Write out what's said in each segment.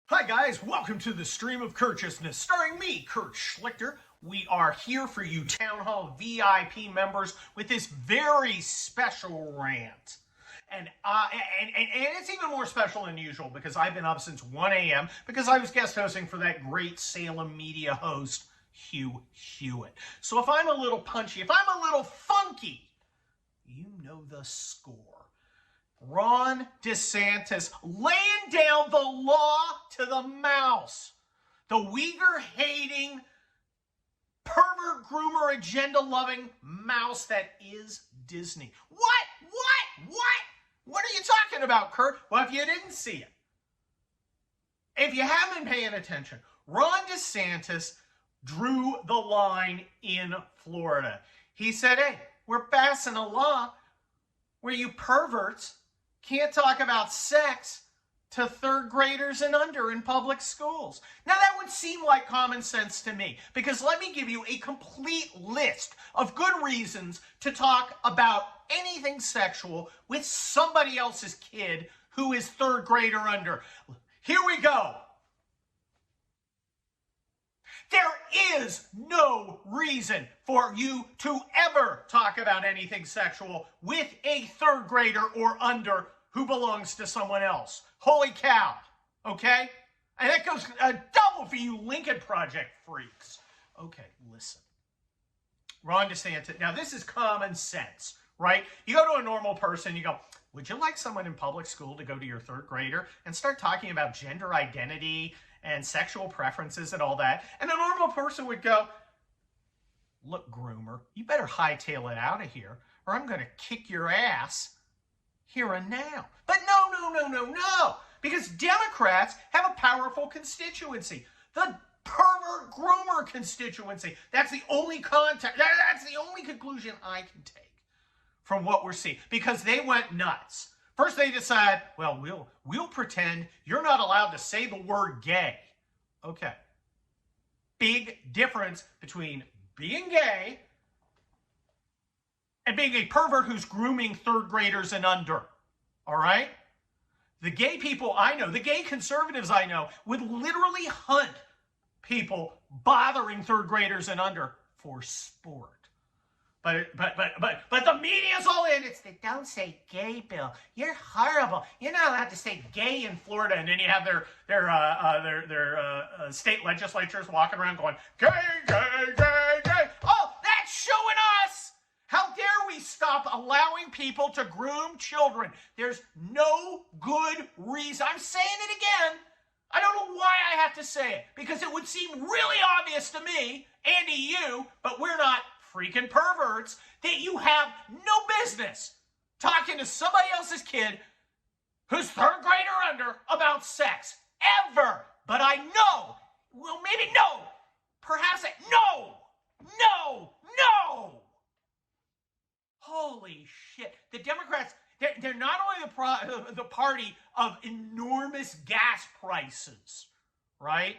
Hi guys, welcome to the Stream of Courteousness, starring me, Kurt Schlichter. We are here for you Town Hall VIP members with this very special rant. And it's even more special than usual because I've been up since 1 a.m. because I was guest hosting for that great Salem media host, Hugh Hewitt. So if I'm a little punchy, if I'm a little funky, you know the score. Ron DeSantis laying down the law to the mouse. The Uyghur-hating, pervert, groomer, agenda-loving mouse that is Disney. What are you talking about, Kurt? Well, if you didn't see it, if you haven't been paying attention, Ron DeSantis drew the line in Florida. He said, hey, we're passing a law where you perverts can't talk about sex to third graders and under in public schools. Now, that would seem like common sense to me, because let me give you a complete list of good reasons to talk about anything sexual with somebody else's kid who is third grade or under. Here we go. There is no reason for you to ever talk about anything sexual with a third grader or under who belongs to someone else. Holy cow, okay? And that goes double for you Lincoln Project freaks. Okay, listen. Ron DeSantis, now this is common sense, right? You go to a normal person, you go, would you like someone in public school to go to your third grader and start talking about gender identity and sexual preferences and all that? And a normal person would go, look, groomer, you better hightail it out of here or I'm going to kick your ass here and now. But no. Because Democrats have a powerful constituency. The pervert groomer constituency. That's the only context. That's the only conclusion I can take from what we're seeing. Because they went nuts. First they decide, well, we'll pretend you're not allowed to say the word gay. Okay. Big difference between being gay and being a pervert who's grooming third graders and under. All right? The gay people I know, the gay conservatives I know, would literally hunt people bothering third graders and under for sport. But the media's all in. It's the don't say gay bill. You're horrible. You're not allowed to say gay in Florida. And then you have their state legislatures walking around going, gay. Oh, that's showing us. How dare we stop allowing people to groom children? There's no good reason. I'm saying it again. I don't know why I have to say it, because it would seem really obvious to me and to you, but we're not freaking perverts, that you have no business talking to somebody else's kid who's third grade or under about sex. Ever. But I know. Well, maybe no. Perhaps no. Holy shit. The Democrats, they're not only the party of enormous gas prices, right?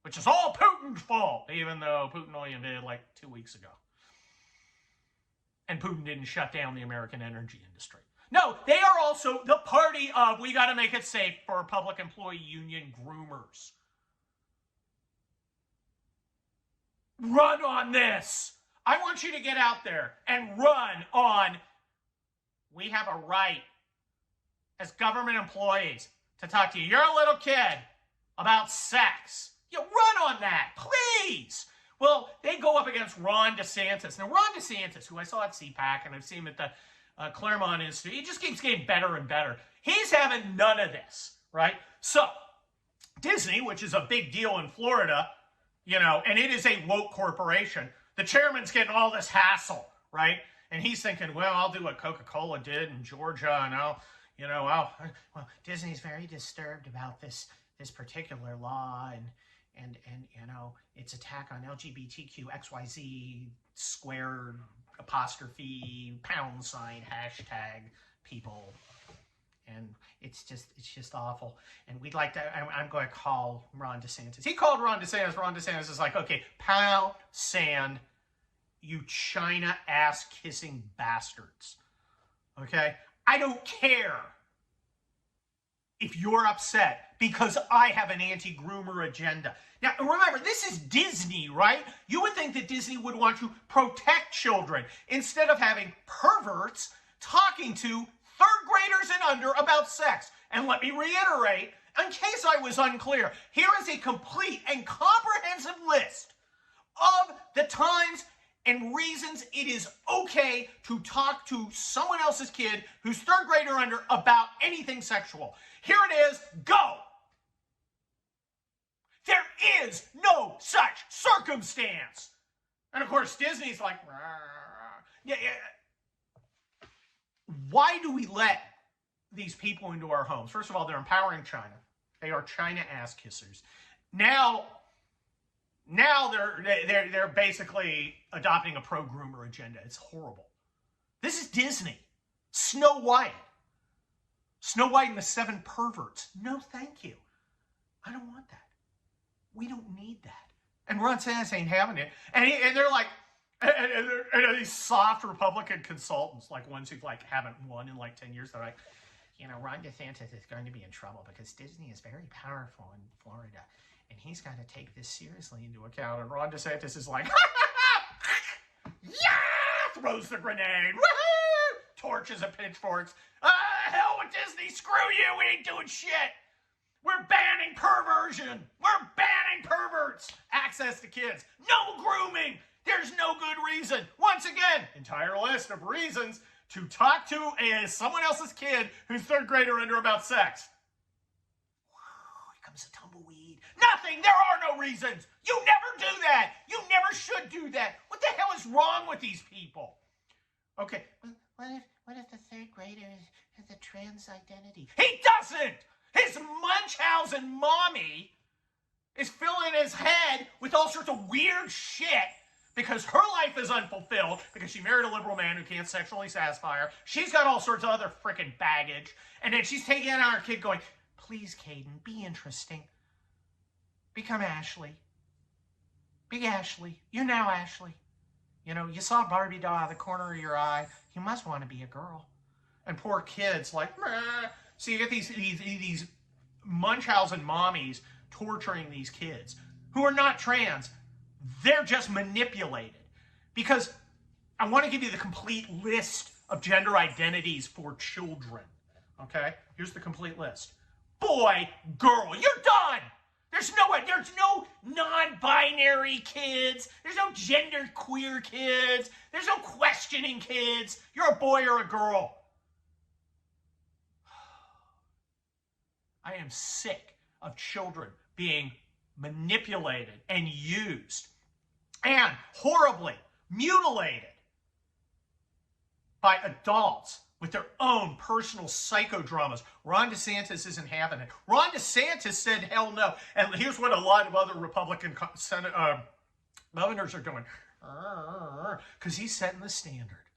Which is all Putin's fault, even though Putin only did like 2 weeks ago. And Putin didn't shut down the American energy industry. No, they are also the party of we got to make it safe for public employee union groomers. Run on this. I want you to get out there and run on, we have a right as government employees to talk to you. You're a little kid about sex. You run on that, please. Well, they go up against Ron DeSantis. Now, Ron DeSantis, who I saw at CPAC and I've seen him at the Claremont Institute, he just keeps getting better and better. He's having none of this, right? So, Disney, which is a big deal in Florida, and it is a woke corporation, the chairman's getting all this hassle, right? And he's thinking, well, I'll do what Coca-Cola did in Georgia, and well, Disney's very disturbed about this particular law, and its attack on LGBTQ XYZ squared apostrophe # hashtag people. And it's just awful. And we'd like to, I'm going to call Ron DeSantis. He called Ron DeSantis. Ron DeSantis is like, okay, pound sand, you China ass kissing bastards. Okay? I don't care if you're upset because I have an anti-groomer agenda. Now, remember, this is Disney, right? You would think that Disney would want to protect children instead of having perverts talking to third graders and under about sex. And let me reiterate, in case I was unclear, here is a complete and comprehensive list of the times and reasons it is okay to talk to someone else's kid who's third grade or under about anything sexual. Here it is. Go. There is no such circumstance. And of course, Disney's like, yeah. Why do we let these people into our homes? First of all, they're empowering China. They are China ass kissers. Now they're basically adopting a pro-groomer agenda. It's horrible. This is Disney. Snow White. Snow White and the Seven Perverts. No, thank you. I don't want that. We don't need that. And Ron DeSantis ain't having it. And they're like, and these soft Republican consultants, like ones who like haven't won in like 10 years, they're like, you know, Ron DeSantis is going to be in trouble because Disney is very powerful in Florida. And he's got to take this seriously into account. And Ron DeSantis is like, yeah, throws the grenade, woohoo, torches and pitchforks. Hell with Disney, screw you, we ain't doing shit. We're banning perversion. We're banning perverts. Access to kids. No grooming. There's no good reason. Once again, entire list of reasons to talk to someone else's kid who's third grade or under about sex. Here comes a tumbleweed. Nothing. There are no reasons. You never do that. You never should do that. What the hell is wrong with these people? Okay. What if the third grader has a trans identity? He doesn't. His Munchausen mommy is filling his head with all sorts of weird shit because her life is unfulfilled because she married a liberal man who can't sexually satisfy her. She's got all sorts of other freaking baggage. And then she's taking it on her kid going, please, Caden, be interesting. Become Ashley. Be Ashley. You're now Ashley. You know, you saw Barbie doll out of the corner of your eye. You must want to be a girl. And poor kids like, meh. So you get these Munchausen mommies torturing these kids who are not trans. They're just manipulated. Because I want to give you the complete list of gender identities for children. Okay? Here's the complete list. Boy, girl, you're done! There's no non-binary kids. There's no gender-queer kids. There's no questioning kids. You're a boy or a girl. I am sick of children being manipulated and used and horribly mutilated by adults with their own personal psychodramas. Ron DeSantis isn't having it. Ron DeSantis said hell no. And here's what a lot of other Republican governors are doing. Because he's setting the standard.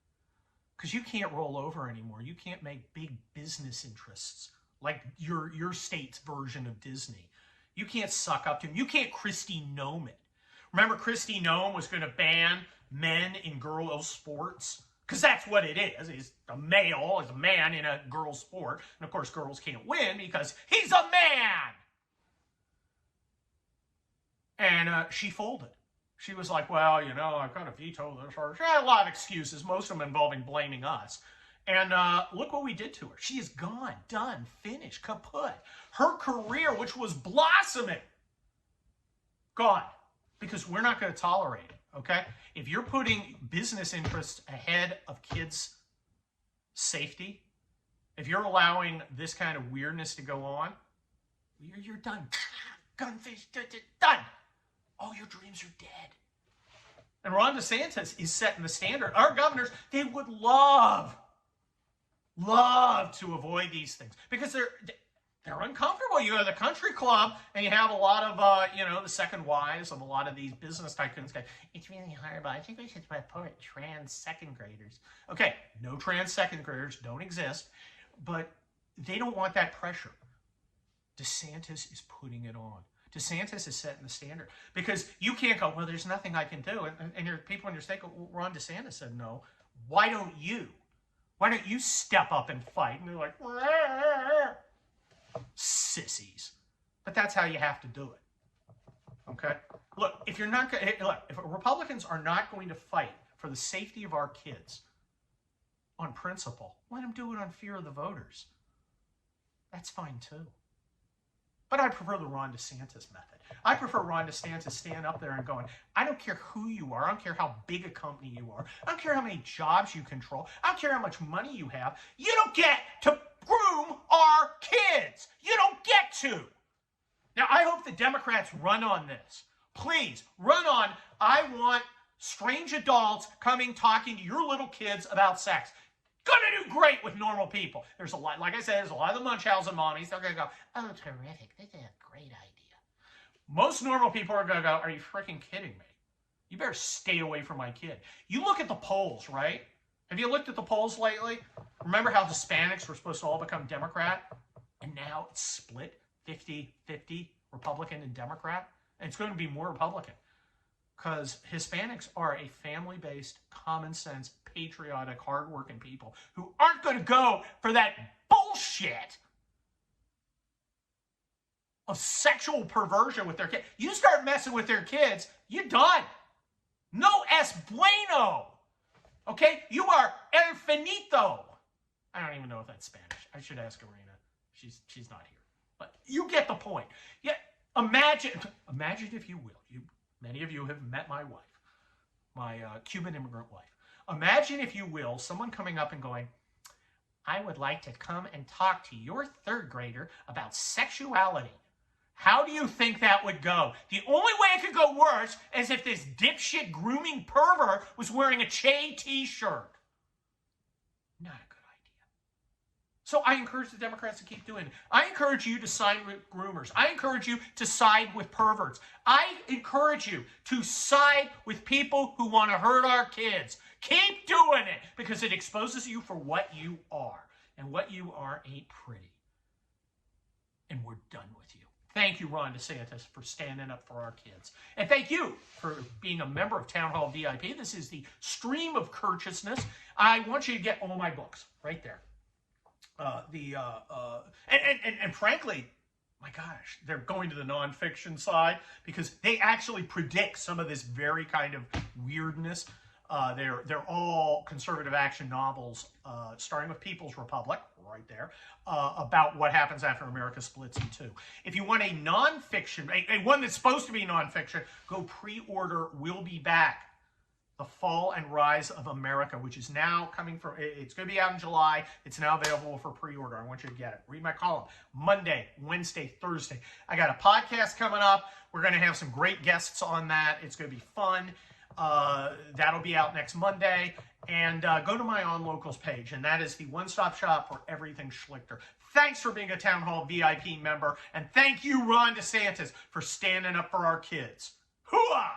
Because you can't roll over anymore. You can't make big business interests like your state's version of Disney. You can't suck up to him. You can't Kristi Noem it. Remember Kristi Noem was going to ban men in girl sports? Because that's what it is. He's a male, he's a man in a girl sport. And of course, girls can't win because he's a man. And she folded. She was like, well, you know, I've got to veto this. She had a lot of excuses, most of them involving blaming us. And look what we did to her. She is gone, done, finished, kaput. Her career, which was blossoming, gone. Because we're not going to tolerate it, okay? If you're putting business interests ahead of kids' safety, if you're allowing this kind of weirdness to go on, you're done. Gunfish, done. All your dreams are dead. And Ron DeSantis is setting the standard. Our governors, they would love to avoid these things because they're uncomfortable. You have the country club, and you have a lot of, the second wives of a lot of these business tycoons. It's really hard, but I think we should support trans second graders. Okay, no trans second graders don't exist, but they don't want that pressure. DeSantis is putting it on. DeSantis is setting the standard because you can't go, well, there's nothing I can do. And your people in your state go, well, Ron DeSantis said no. Why don't you? Why don't you step up and fight? And they're like, sissies. But that's how you have to do it. Okay? Look, if Republicans are not going to fight for the safety of our kids on principle, let them do it on fear of the voters. That's fine too. But I prefer the Ron DeSantis method. I prefer Ron DeSantis stand up there and going, I don't care who you are. I don't care how big a company you are. I don't care how many jobs you control. I don't care how much money you have. You don't get to groom our kids. You don't get to. Now, I hope the Democrats run on this. Please, run on. I want strange adults coming talking to your little kids about sex. Gonna do great with normal people. There's a lot, like I said, there's a lot of the Munchausen mommies. They're gonna go, oh, terrific. That's a great idea. Most normal people are gonna go, are you freaking kidding me? You better stay away from my kid. You look at the polls, right? Have you looked at the polls lately? Remember how Hispanics were supposed to all become Democrat? And now it's split 50-50 Republican and Democrat. And it's going to be more Republican. Because Hispanics are a family-based, common-sense, patriotic, hardworking people who aren't going to go for that bullshit of sexual perversion with their kids. You start messing with their kids, you're done. No es bueno. Okay? You are el finito. I don't even know if that's Spanish. I should ask Arena. She's not here. But you get the point. Yeah, imagine if you will. Many of you have met my wife, my Cuban immigrant wife. Imagine, if you will, someone coming up and going, I would like to come and talk to your third grader about sexuality. How do you think that would go? The only way it could go worse is if this dipshit grooming pervert was wearing a Che t-shirt. Not a good idea. So I encourage the Democrats to keep doing it. I encourage you to side with groomers. I encourage you to side with perverts. I encourage you to side with people who want to hurt our kids. Keep doing it, because it exposes you for what you are. And what you are ain't pretty. And we're done with you. Thank you, Ron DeSantis, for standing up for our kids. And thank you for being a member of Town Hall VIP. This is the stream of courteousness. I want you to get all my books right there. And frankly, my gosh, they're going to the nonfiction side because they actually predict some of this very kind of weirdness. They're all conservative action novels, starting with People's Republic, right there, about what happens after America splits in two. If you want a nonfiction, a one that's supposed to be nonfiction, go pre-order We'll Be Back, The Fall and Rise of America, which is now coming from, it's going to be out in July. It's now available for pre-order. I want you to get it. Read my column. Monday, Wednesday, Thursday. I got a podcast coming up. We're going to have some great guests on that. It's going to be fun. That'll be out next Monday. And go to my On Locals page, and that is the one-stop shop for everything Schlichter. Thanks for being a Town Hall VIP member, and thank you, Ron DeSantis, for standing up for our kids. Hooah!